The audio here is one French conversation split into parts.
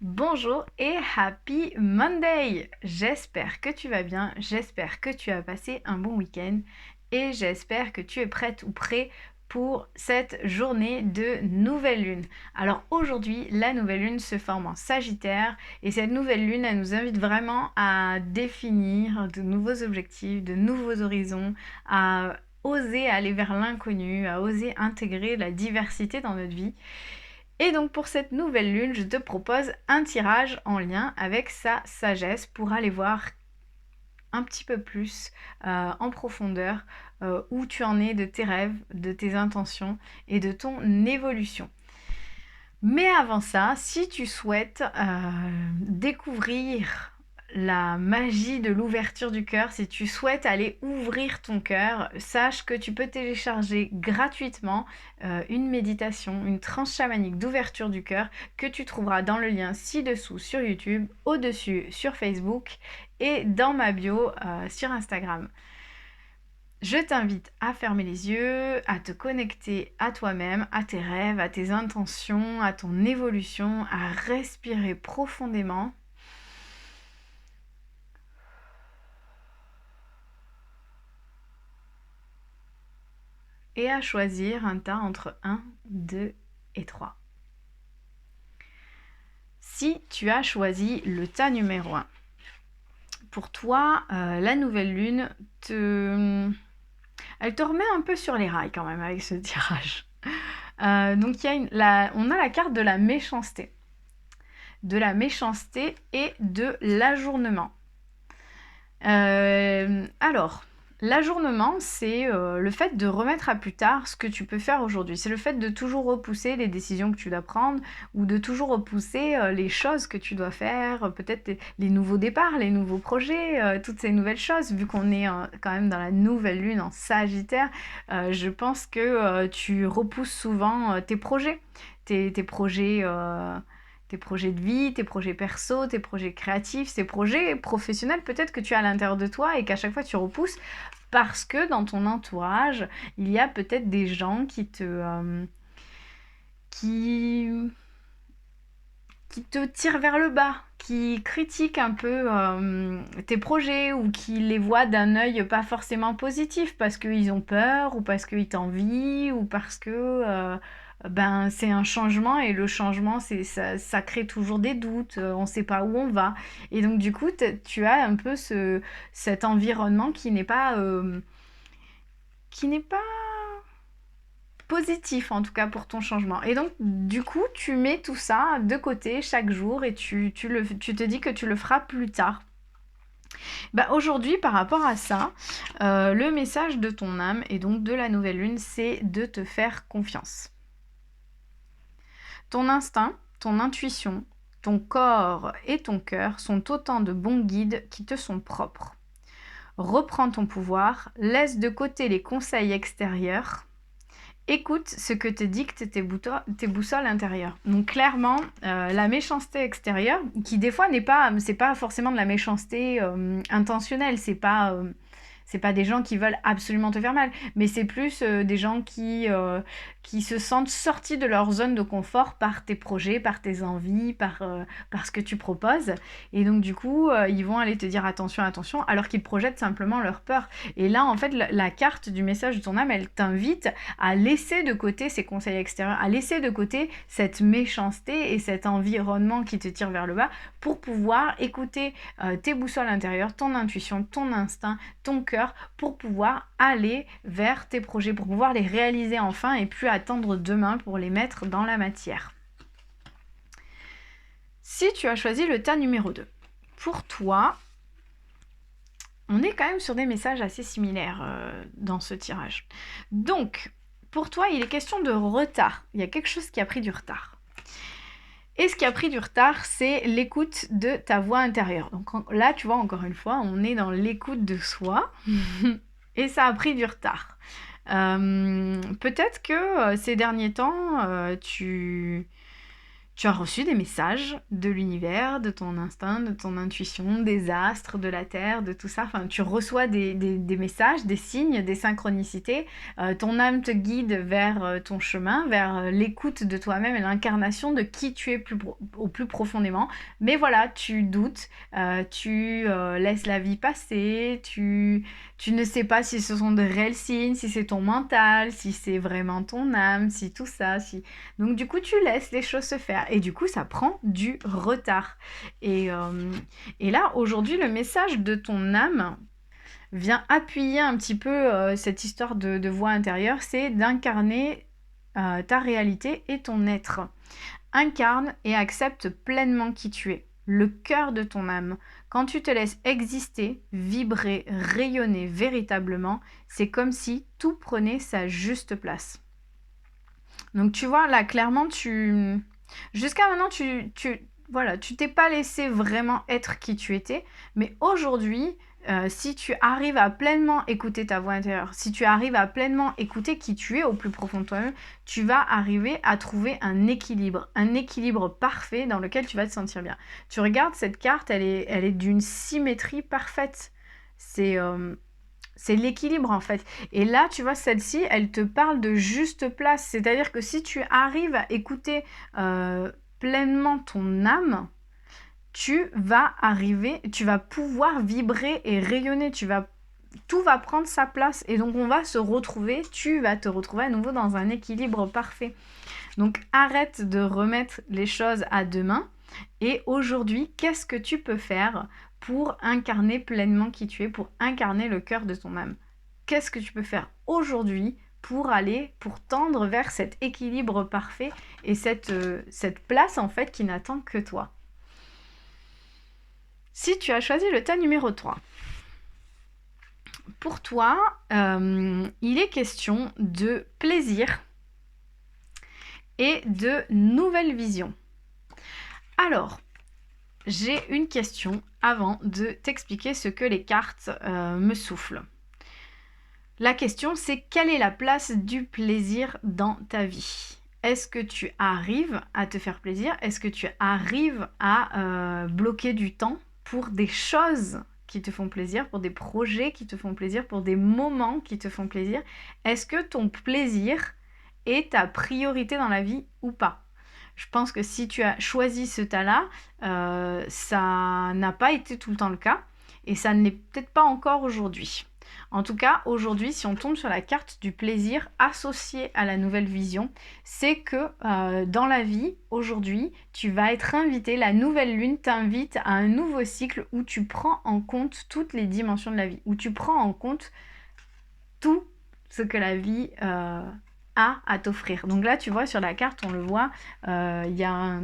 Bonjour et happy Monday! J'espère que tu vas bien, j'espère que tu as passé un bon week-end et j'espère que tu es prête ou prêt pour cette journée de nouvelle lune. Alors aujourd'hui, la nouvelle lune se forme en Sagittaire et cette nouvelle lune, elle nous invite vraiment à définir de nouveaux objectifs, de nouveaux horizons, à oser aller vers l'inconnu, à oser intégrer la diversité dans notre vie. Et donc pour cette nouvelle lune, je te propose un tirage en lien avec sa sagesse pour aller voir un petit peu plus en profondeur où tu en es de tes rêves, de tes intentions et de ton évolution. Mais avant ça, si tu souhaites découvrir la magie de l'ouverture du cœur, si tu souhaites aller ouvrir ton cœur, sache que tu peux télécharger gratuitement une méditation, une transe chamanique d'ouverture du cœur que tu trouveras dans le lien ci-dessous sur YouTube, au-dessus sur Facebook et dans ma bio sur Instagram. Je t'invite à fermer les yeux, à te connecter à toi-même, à tes rêves, à tes intentions, à ton évolution, à respirer profondément. Et à choisir un tas entre 1, 2 et 3. Si tu as choisi le tas numéro 1, pour toi, la nouvelle lune, elle te remet un peu sur les rails quand même avec ce tirage. Donc on a la carte de la méchanceté. De la méchanceté et de l'ajournement. Alors, l'ajournement, c'est le fait de remettre à plus tard ce que tu peux faire aujourd'hui. C'est le fait de toujours repousser les décisions que tu dois prendre ou de toujours repousser les choses que tu dois faire, peut-être les nouveaux départs, les nouveaux projets, toutes ces nouvelles choses. Vu qu'on est quand même dans la nouvelle lune en Sagittaire, je pense que tu repousses souvent tes projets, tes projets... tes projets de vie, tes projets perso, tes projets créatifs, tes projets professionnels peut-être que tu as à l'intérieur de toi et qu'à chaque fois tu repousses parce que dans ton entourage, il y a peut-être des gens qui te tirent vers le bas, qui critiquent un peu tes projets ou qui les voient d'un œil pas forcément positif parce qu'ils ont peur ou parce qu'ils t'envient ou parce que c'est un changement et le changement ça crée toujours des doutes, on sait pas où on va et donc du coup tu as un peu cet environnement qui n'est pas positif en tout cas pour ton changement. Et donc du coup tu mets tout ça de côté chaque jour et tu te dis que tu le feras plus tard. Aujourd'hui par rapport à ça, le message de ton âme et donc de la nouvelle lune, c'est de te faire confiance. Ton instinct, ton intuition, ton corps et ton cœur sont autant de bons guides qui te sont propres. Reprends ton pouvoir, laisse de côté les conseils extérieurs. Écoute ce que te dictent tes boussoles intérieures. Donc clairement, la méchanceté extérieure, qui des fois c'est pas forcément de la méchanceté intentionnelle, c'est pas des gens qui veulent absolument te faire mal, mais c'est plus des gens qui se sentent sortis de leur zone de confort par tes projets, par tes envies, par ce que tu proposes. Et donc du coup, ils vont aller te dire attention, attention, alors qu'ils projettent simplement leur peur. Et là, en fait, la carte du message de ton âme, elle t'invite à laisser de côté ces conseils extérieurs, à laisser de côté cette méchanceté et cet environnement qui te tire vers le bas pour pouvoir écouter tes boussoles intérieures, ton intuition, ton instinct, ton cœur, pour pouvoir aller vers tes projets, pour pouvoir les réaliser enfin et plus attendre demain pour les mettre dans la matière. Si tu as choisi le tas numéro 2, pour toi, on est quand même sur des messages assez similaires dans ce tirage. Donc, pour toi, il est question de retard. Il y a quelque chose qui a pris du retard. Et ce qui a pris du retard, c'est l'écoute de ta voix intérieure. Donc là, tu vois, encore une fois, on est dans l'écoute de soi et ça a pris du retard. Peut-être que ces derniers temps, tu tu as reçu des messages de l'univers, de ton instinct, de ton intuition, des astres, de la Terre, de tout ça. Enfin, tu reçois des messages, des signes, des synchronicités. Ton âme te guide vers ton chemin, vers l'écoute de toi-même et l'incarnation de qui tu es au plus profondément. Mais voilà, tu doutes, tu laisses la vie passer, tu ne sais pas si ce sont de réels signes, si c'est ton mental, si c'est vraiment ton âme, si tout ça, si... Donc du coup, tu laisses les choses se faire. Et du coup, ça prend du retard. Et là, aujourd'hui, le message de ton âme vient appuyer un petit peu cette histoire de voix intérieure, c'est d'incarner ta réalité et ton être. Incarne et accepte pleinement qui tu es, le cœur de ton âme. Quand tu te laisses exister, vibrer, rayonner véritablement, c'est comme si tout prenait sa juste place. Donc tu vois, là, clairement, jusqu'à maintenant, voilà, tu t'es pas laissé vraiment être qui tu étais, mais aujourd'hui, si tu arrives à pleinement écouter ta voix intérieure, si tu arrives à pleinement écouter qui tu es au plus profond de toi-même, tu vas arriver à trouver un équilibre parfait dans lequel tu vas te sentir bien. Tu regardes cette carte, elle est d'une symétrie parfaite. C'est l'équilibre en fait. Et là, tu vois, celle-ci, elle te parle de juste place. C'est-à-dire que si tu arrives à écouter pleinement ton âme, tu vas pouvoir vibrer et rayonner. Tout va prendre sa place. Et donc, tu vas te retrouver à nouveau dans un équilibre parfait. Donc, arrête de remettre les choses à demain. Et aujourd'hui, qu'est-ce que tu peux faire pour incarner pleinement qui tu es, pour incarner le cœur de ton âme? Qu'est-ce que tu peux faire aujourd'hui pour tendre vers cet équilibre parfait et cette place en fait qui n'attend que toi? Si tu as choisi le tas numéro 3, pour toi, il est question de plaisir et de nouvelles visions. Alors, j'ai une question avant de t'expliquer ce que les cartes me soufflent. La question, c'est quelle est la place du plaisir dans ta vie? Est-ce que tu arrives à te faire plaisir? Est-ce que tu arrives à bloquer du temps pour des choses qui te font plaisir, pour des projets qui te font plaisir, pour des moments qui te font plaisir? Est-ce que ton plaisir est ta priorité dans la vie ou pas? Je pense que si tu as choisi ce tas-là, ça n'a pas été tout le temps le cas et ça ne l'est peut-être pas encore aujourd'hui. En tout cas, aujourd'hui, si on tombe sur la carte du plaisir associée à la nouvelle vision, c'est que dans la vie, aujourd'hui, tu vas être invité, la nouvelle lune t'invite à un nouveau cycle où tu prends en compte toutes les dimensions de la vie, où tu prends en compte tout ce que la vie à t'offrir. Donc là, tu vois, sur la carte, on le voit, il y a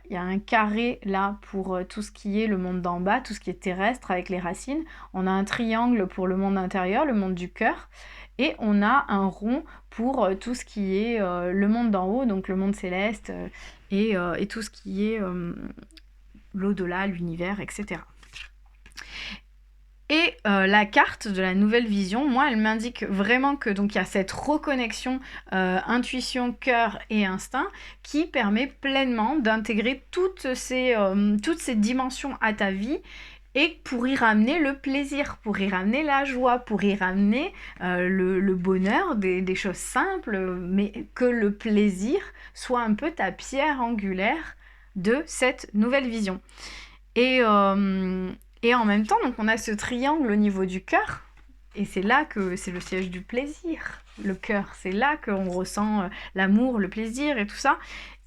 il y a un carré là pour tout ce qui est le monde d'en bas, tout ce qui est terrestre avec les racines. On a un triangle pour le monde intérieur, le monde du cœur. Et on a un rond pour tout ce qui est le monde d'en haut, donc le monde céleste et tout ce qui est l'au-delà, l'univers, etc. Et la carte de la nouvelle vision, moi, elle m'indique vraiment que donc il y a cette reconnexion intuition, cœur et instinct qui permet pleinement d'intégrer toutes ces dimensions à ta vie et pour y ramener le plaisir, pour y ramener la joie, pour y ramener le bonheur des choses simples, mais que le plaisir soit un peu ta pierre angulaire de cette nouvelle vision. Et en même temps, donc on a ce triangle au niveau du cœur, et c'est là que c'est le siège du plaisir, le cœur. C'est là qu'on ressent l'amour, le plaisir et tout ça.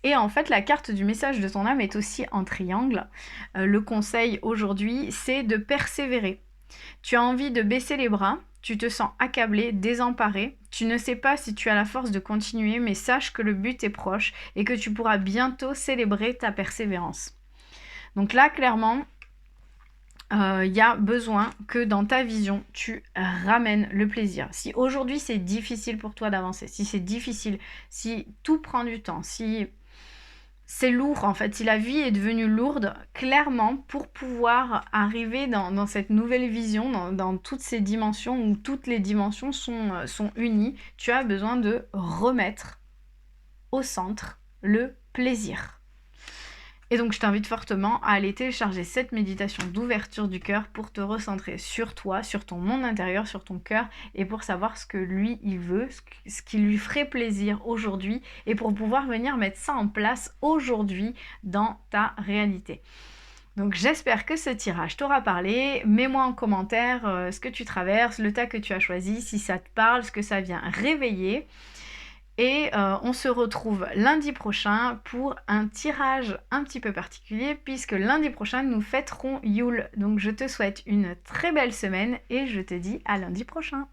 Et en fait, la carte du message de ton âme est aussi en triangle. Le conseil aujourd'hui, c'est de persévérer. Tu as envie de baisser les bras, tu te sens accablé, désemparé. Tu ne sais pas si tu as la force de continuer, mais sache que le but est proche et que tu pourras bientôt célébrer ta persévérance. Donc là, clairement, il y a besoin que dans ta vision, tu ramènes le plaisir. Si aujourd'hui c'est difficile pour toi d'avancer, si c'est difficile, si tout prend du temps, si c'est lourd en fait, si la vie est devenue lourde, clairement, pour pouvoir arriver dans cette nouvelle vision, dans toutes ces dimensions où toutes les dimensions sont unies, tu as besoin de remettre au centre, le plaisir. Et donc, je t'invite fortement à aller télécharger cette méditation d'ouverture du cœur pour te recentrer sur toi, sur ton monde intérieur, sur ton cœur, et pour savoir ce que lui, il veut, ce qui lui ferait plaisir aujourd'hui, et pour pouvoir venir mettre ça en place aujourd'hui dans ta réalité. Donc j'espère que ce tirage t'aura parlé. Mets-moi en commentaire ce que tu traverses, le tas que tu as choisi, si ça te parle, ce que ça vient réveiller. Et on se retrouve lundi prochain pour un tirage un petit peu particulier puisque lundi prochain nous fêterons Yule. Donc je te souhaite une très belle semaine et je te dis à lundi prochain.